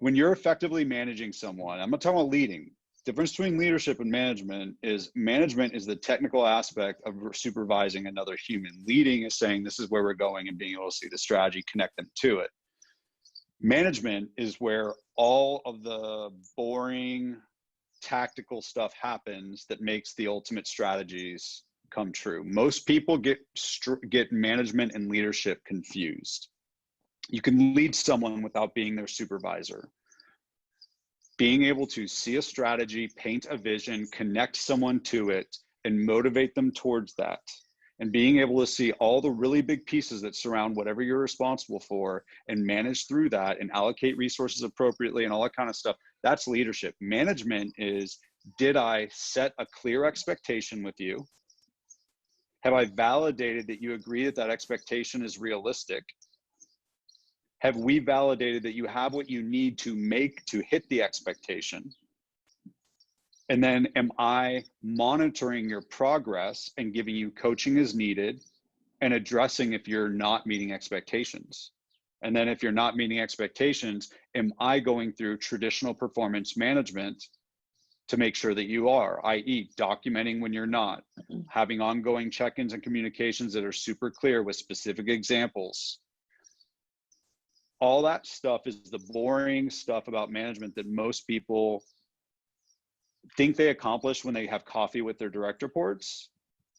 when you're effectively managing someone, I'm not talking about leading. The difference between leadership and management is the technical aspect of supervising another human. Leading is saying this is where we're going and being able to see the strategy, connect them to it. Management is where all of the boring tactical stuff happens that makes the ultimate strategies come true. Most people get management and leadership confused. You can lead someone without being their supervisor. Being able to see a strategy, paint a vision, connect someone to it, and motivate them towards that. And being able to see all the really big pieces that surround whatever you're responsible for and manage through that and allocate resources appropriately and all that kind of stuff, that's leadership. Management is, did I set a clear expectation with you? Have I validated that you agree that that expectation is realistic? Have we validated that you have what you need to hit the expectation? And then am I monitoring your progress and giving you coaching as needed and addressing if you're not meeting expectations? And then if you're not meeting expectations, am I going through traditional performance management to make sure that you are, i.e. documenting when you're not, having ongoing check-ins and communications that are super clear with specific examples. All that stuff is the boring stuff about management that most people think they accomplish when they have coffee with their direct reports,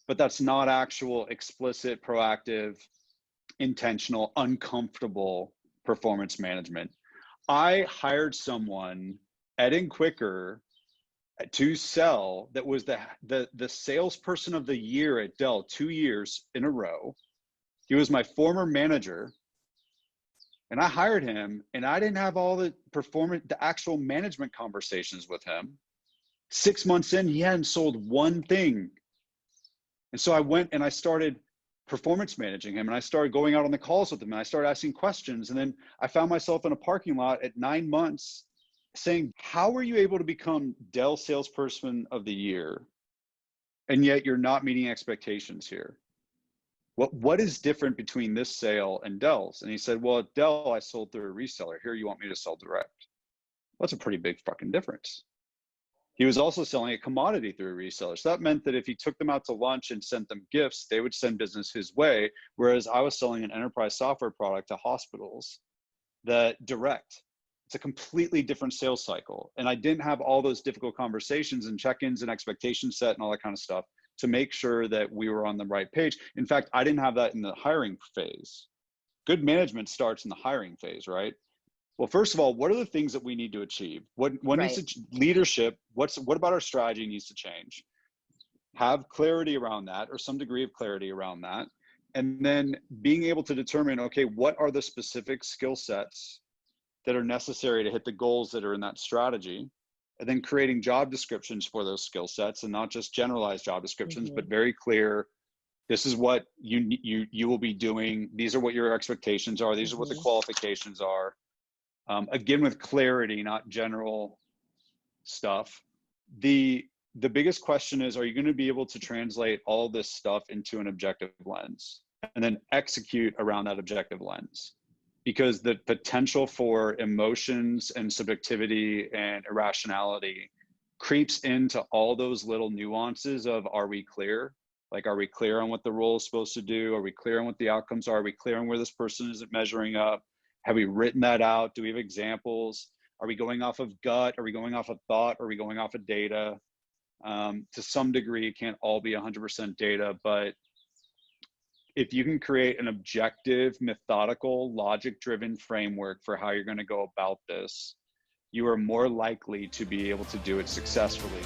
but that's not actual explicit, proactive, intentional, uncomfortable performance management. I hired someone at Quicker to sell that was the salesperson of the year at Dell 2 years in a row. He was my former manager. And I hired him, and I didn't have all the actual management conversations with him. 6 months in, he hadn't sold one thing. And so I went and I started performance managing him, and I started going out on the calls with him, and I started asking questions. And then I found myself in a parking lot at 9 months saying, how were you able to become Dell salesperson of the year? And yet you're not meeting expectations here. What is different between this sale and Dell's? And he said, well, at Dell, I sold through a reseller. Here, you want me to sell direct. Well, that's a pretty big fucking difference. He was also selling a commodity through a reseller. So that meant that if he took them out to lunch and sent them gifts, they would send business his way. Whereas I was selling an enterprise software product to hospitals that direct. It's a completely different sales cycle. And I didn't have all those difficult conversations and check-ins and expectation set and all that kind of stuff to make sure that we were on the right page. In fact, I didn't have that in the hiring phase. Good management starts in the hiring phase, right? Well, first of all, what are the things that we need to achieve? What needs to leadership? What about our strategy needs to change? Have clarity around that, or some degree of clarity around that. And then being able to determine, okay, what are the specific skill sets that are necessary to hit the goals that are in that strategy? And then creating job descriptions for those skill sets, and not just generalized job descriptions, but very clear. This is what you will be doing. These are what your expectations are. These are what the qualifications are. Again, with clarity, not general stuff. The biggest question is, are you going to be able to translate all this stuff into an objective lens and then execute around that objective lens? Because the potential for emotions and subjectivity and irrationality creeps into all those little nuances of, are we clear? Like, are we clear on what the role is supposed to do? Are we clear on what the outcomes are? Are we clear on where this person isn't measuring up? Have we written that out? Do we have examples? Are we going off of gut? Are we going off of thought? Are we going off of data? To some degree, it can't all be 100% data, but if you can create an objective, methodical, logic-driven framework for how you're going to go about this, you are more likely to be able to do it successfully.